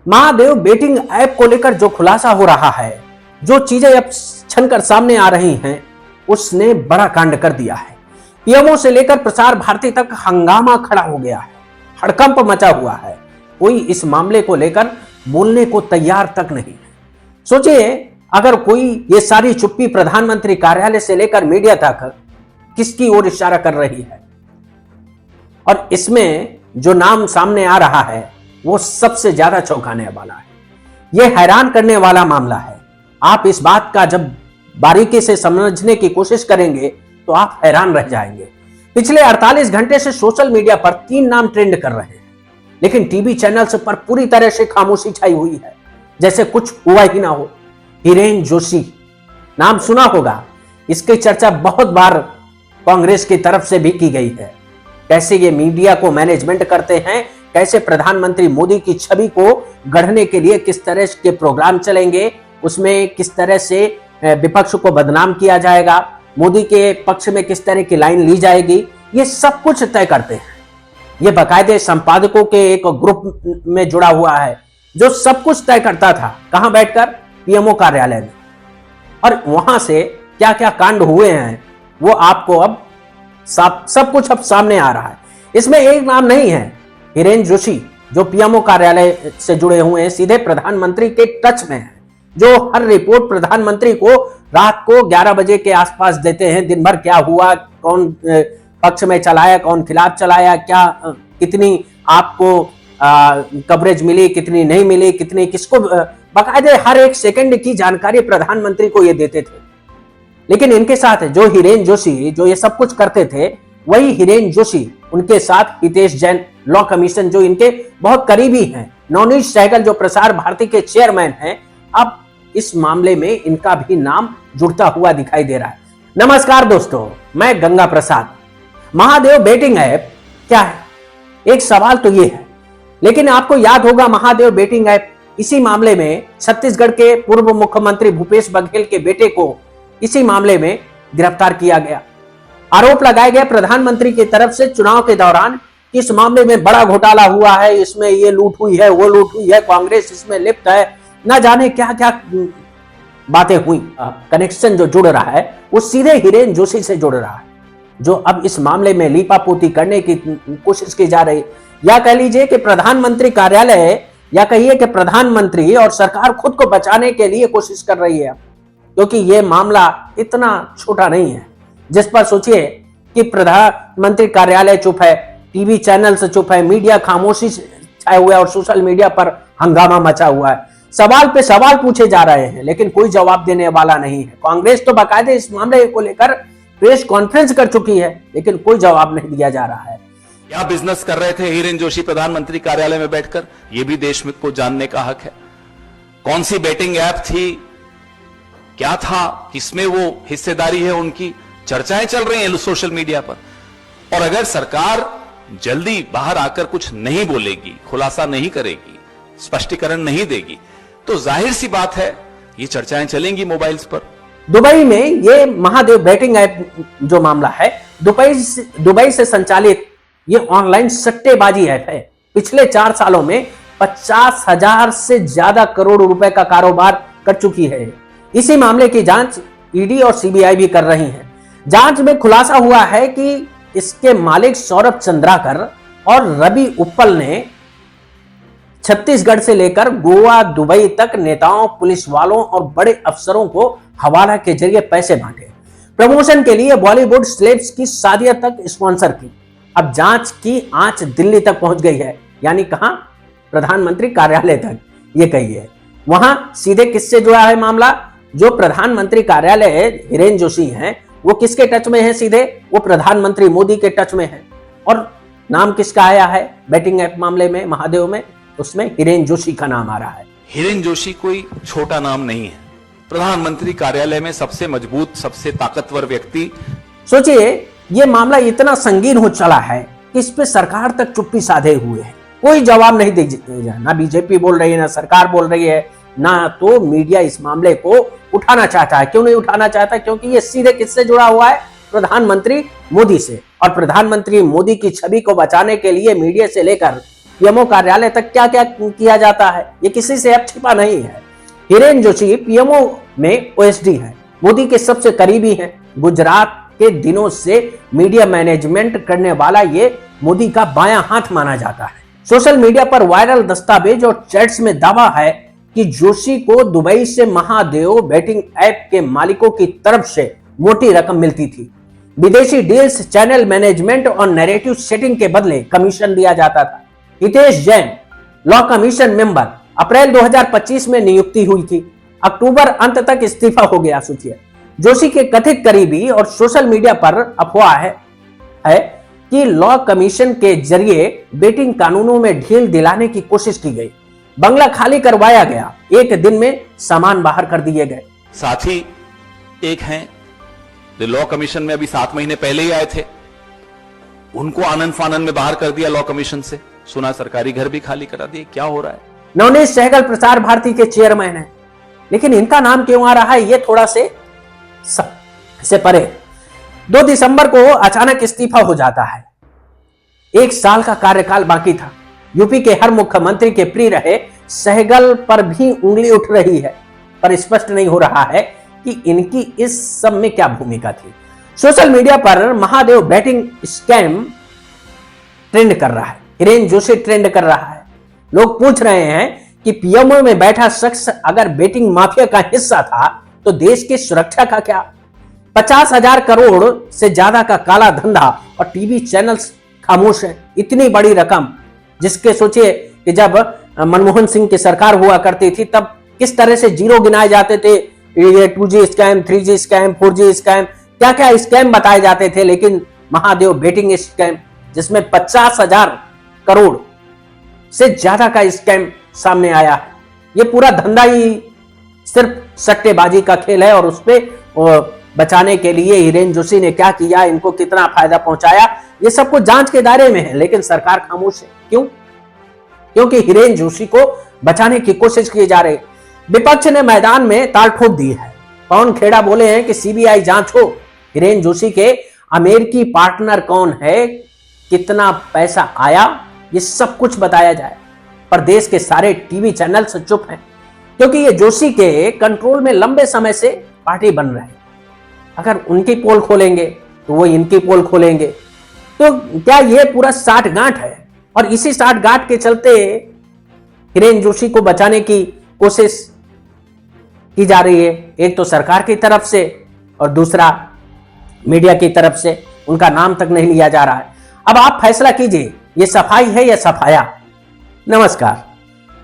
Mahadev betting app को लेकर जो खुलासा हो रहा है, जो चीजें अब छनकर सामने आ रही हैं, उसने बड़ा कांड कर दिया है। पीएमओ से लेकर प्रसार भारती तक हंगामा खड़ा हो गया है, हड़कंप मचा हुआ है। कोई इस मामले को लेकर बोलने को तैयार तक नहीं है। सोचिए, अगर कोई ये सारी चुप्पी प्रधानमंत्री कार्यालय से लेकर मीडिया तक किसकी ओर इशारा कर रही है, और इसमें जो नाम सामने आ रहा है वो सबसे ज्यादा चौंकाने वाला है। यह हैरान करने वाला मामला है। आप इस बात का जब बारीकी से समझने की कोशिश करेंगे तो आप हैरान रह जाएंगे। पिछले 48 घंटे से सोशल मीडिया पर 3 नाम ट्रेंड कर रहे हैं, लेकिन टीवी चैनल्स पर पूरी तरह से खामोशी छाई हुई है, जैसे कुछ हुआ ही ना हो। हिरेन जोशी नाम सुना होगा, इसकी चर्चा बहुत बार कांग्रेस की तरफ से भी की गई है। कैसे ये मीडिया को मैनेजमेंट करते हैं, कैसे प्रधानमंत्री मोदी की छवि को गढ़ने के लिए किस तरह के प्रोग्राम चलेंगे, उसमें किस तरह से विपक्ष को बदनाम किया जाएगा, मोदी के पक्ष में किस तरह की लाइन ली जाएगी, ये सब कुछ तय करते हैं। ये बाकायदे संपादकों के एक ग्रुप में जुड़ा हुआ है जो सब कुछ तय करता था। कहां बैठकर? पीएमओ कार्यालय में। और वहां से क्या क्या कांड हुए हैं वो आपको अब सब कुछ अब सामने आ रहा है। इसमें एक नाम नहीं है, हिरेन जोशी, जो पीएमओ कार्यालय से जुड़े हुए हैं, सीधे प्रधानमंत्री के टच में है, जो हर रिपोर्ट प्रधानमंत्री को रात को 11 बजे के आसपास देते हैं। दिन भर क्या हुआ, कौन पक्ष में चलाया, कौन खिलाफ चलाया, क्या कितनी आपको कवरेज मिली, कितनी नहीं मिली, कितनी किसको, बाकायदे हर एक सेकंड की जानकारी प्रधानमंत्री को ये देते थे। लेकिन इनके साथ जो हिरेन जोशी जो ये सब कुछ करते थे, वही हिरेन जोशी, उनके साथ हितेश जैन, लॉ कमीशन, जो इनके बहुत करीबी हैं, नवनीत सहगल जो प्रसार भारती के चेयरमैन हैं, अब इस मामले में इनका भी नाम जुड़ता हुआ दिखाई दे रहा है। नमस्कार दोस्तों, मैं गंगा प्रसाद। महादेव बेटिंग ऐप क्या है? एक सवाल तो ये है, लेकिन आपको याद होगा महादेव बेटिंग ऐप, इसी मामले में छत्तीसगढ़ के पूर्व मुख्यमंत्री भूपेश बघेल के बेटे को इसी मामले में गिरफ्तार किया गया। आरोप लगाए गए प्रधानमंत्री की तरफ से चुनाव के दौरान कि इस मामले में बड़ा घोटाला हुआ है, इसमें ये लूट हुई है, वो लूट हुई है, कांग्रेस इसमें लिप्त है, ना जाने क्या क्या बातें हुई। कनेक्शन जो जुड़ रहा है वो सीधे हिरेन जोशी से जुड़ रहा है, जो अब इस मामले में लीपापोती करने की कोशिश की जा रही। या कह लीजिए कि प्रधानमंत्री कार्यालय, या कहिए कि प्रधानमंत्री और सरकार खुद को बचाने के लिए कोशिश कर रही है, क्योंकि यह मामला इतना छोटा नहीं है जिस पर सोचिए कि प्रधानमंत्री कार्यालय चुप है, टीवी चैनल से चुप है, मीडिया खामोशी छाए हुआ है और सोशल मीडिया पर हंगामा मचा हुआ है। सवाल पे सवाल पूछे जा रहे हैं, लेकिन कोई जवाब देने वाला नहीं है। कांग्रेस तो बाकायदे इस मामले को लेकर प्रेस कॉन्फ्रेंस कर चुकी है, लेकिन कोई जवाब नहीं दिया जा रहा है। क्या बिजनेस कर रहे थे हिरेन जोशी प्रधानमंत्री कार्यालय में बैठकर, यह भी देश में को जानने का हक है। कौन सी बेटिंग ऐप थी, क्या था, किसमें वो हिस्सेदारी है, उनकी चर्चाएं चल रही हैं सोशल मीडिया पर। और अगर सरकार जल्दी बाहर आकर कुछ नहीं बोलेगी, खुलासा नहीं करेगी, स्पष्टीकरण नहीं देगी, तो जाहिर सी बात है ये चर्चाएं चलेंगी मोबाइल्स पर। दुबई में ये महादेव बेटिंग ऐप जो मामला है, दुबई से संचालित ये ऑनलाइन सट्टेबाजी ऐप है। पिछले 4 सालों में 50,000 से ज्यादा करोड़ रुपए का कारोबार कर चुकी है। इसी मामले की जांच ईडी और सीबीआई भी कर रही है। जांच में खुलासा हुआ है कि इसके मालिक सौरभ चंद्राकर और रवि उप्पल ने छत्तीसगढ़ से लेकर गोवा, दुबई तक नेताओं, पुलिस वालों और बड़े अफसरों को हवाला के जरिए पैसे बांटे। प्रमोशन के लिए बॉलीवुड सेलेब्स की शादियां तक स्पॉन्सर की। अब जांच की आंच दिल्ली तक पहुंच गई है, यानी कहां? प्रधानमंत्री कार्यालय तक। ये कहिए वहां सीधे किससे जुड़ा है मामला? जो प्रधानमंत्री कार्यालय हिरेन जोशी हैं, वो किसके टच में है? सीधे वो प्रधानमंत्री मोदी के टच में है। और नाम किसका आया है बेटिंग ऐप मामले में, महादेव में? उसमें हिरेन जोशी का नाम आ रहा है। हिरेन जोशी कोई छोटा नाम नहीं है। प्रधानमंत्री कार्यालय में सबसे मजबूत, सबसे ताकतवर व्यक्ति। सोचिए, ये मामला इतना संगीन हो चला है कि इस पे सरकार तक चुप्पी साधे हुए है, कोई जवाब नहीं दे। ना बीजेपी बोल रही है, ना सरकार बोल रही है, ना तो मीडिया इस मामले को उठाना चाहता है। क्यों नहीं उठाना चाहता? क्योंकि ये सीधे किससे जुड़ा हुआ है? प्रधानमंत्री मोदी से। और प्रधानमंत्री मोदी की छवि को बचाने के लिए मीडिया से लेकर पीएमओ कार्यालय तक क्या क्या किया जाता है, ये किसी से अब छिपा नहीं है। हिरेन जोशी पीएमओ में ओएसडी है, मोदी के सबसे करीबी हैं। गुजरात के दिनों से मीडिया मैनेजमेंट करने वाला ये मोदी का बायां हाथ माना जाता है। सोशल मीडिया पर वायरल दस्तावेज और चैट्स में दावा है कि जोशी को दुबई से महादेव बेटिंग ऐप के मालिकों की तरफ से मोटी रकम मिलती थी। विदेशी डील्स, चैनल मैनेजमेंट और नैरेटिव सेटिंग के बदले कमीशन दिया जाता था। Hitesh Jain law commission member, April 2025 में नियुक्ति हुई थी, अक्टूबर अंत तक इस्तीफा हो गया। सोचिए, जोशी के कथित करीबी और सोशल मीडिया पर अफवाह है कि लॉ कमीशन के जरिए बेटिंग कानूनों में ढील दिलाने की कोशिश की गई। बंगला खाली करवाया गया, एक दिन में सामान बाहर कर दिए गए। साथ ही एक हैं जो लॉ कमीशन में अभी 7 महीने पहले ही आए थे, उनको आनंद फानन में बाहर कर दिया लॉ कमीशन से। सुना सरकारी घर भी खाली करा दिए। क्या हो रहा है? नवनीत सहगल प्रसार भारती के चेयरमैन हैं, लेकिन इनका नाम क्यों आ रहा है ये थोड़ा से परे। 2 दिसंबर को अचानक इस्तीफा हो जाता है। 1 साल का कार्यकाल बाकी था। यूपी के हर मुख्यमंत्री के प्रिय रहे सहगल पर भी उंगली उठ रही है, पर स्पष्ट नहीं हो रहा है कि इनकी इस सब में क्या भूमिका थी। सोशल मीडिया पर महादेव बैटिंग स्कैम ट्रेंड कर रहा है, हिरेन जोशी ट्रेंड कर रहा है। लोग पूछ रहे हैं कि पीएमओ में बैठा शख्स अगर बेटिंग माफिया का हिस्सा था तो देश की सुरक्षा का क्या? 50,000 करोड़ से ज्यादा का काला धंधा और टीवी चैनल्स खामोश हैं। इतनी बड़ी रकम, जिसके सोचिए कि जब मनमोहन सिंह की सरकार हुआ करती थी तब किस तरह से जीरो गिनाए जाते थे। ये 2G scam, 3G scam, 4G scam, क्या क्या स्कैम बताए जाते थे। लेकिन महादेव बेटिंग स्कैम, जिसमें 50,000 करोड़ से ज्यादा का स्कैम सामने आया है। ये पूरा धंधा ही सिर्फ सट्टेबाजी का खेल है और उसपे बचाने के लिए हिरेन जोशी ने क्या किया, इनको कितना फायदा पहुंचाया, ये सब कुछ जांच के दायरे में है। लेकिन सरकार खामोश है। क्यों? क्योंकि हिरेन जोशी को बचाने की कोशिश की जा रही। विपक्ष ने मैदान में ताल ठोक दी है। पवन खेड़ा बोले हैं कि सीबीआई जांच हो, हिरेन जोशी के अमेरिकी पार्टनर कौन है, कितना पैसा आया, ये सब कुछ बताया जाए। पर देश के सारे टीवी चैनल्स चुप हैं, क्योंकि ये जोशी के कंट्रोल में लंबे समय से पार्टी बन रहे हैं। अगर उनकी पोल खोलेंगे तो वो इनकी पोल खोलेंगे। तो क्या ये पूरा साठगांठ है? और इसी साठगांठ के चलते हिरेन जोशी को बचाने की कोशिश की जा रही है, एक तो सरकार की तरफ से और दूसरा मीडिया की तरफ से। उनका नाम तक नहीं लिया जा रहा है। अब आप फैसला कीजिए, ये सफाई है या सफाया? नमस्कार।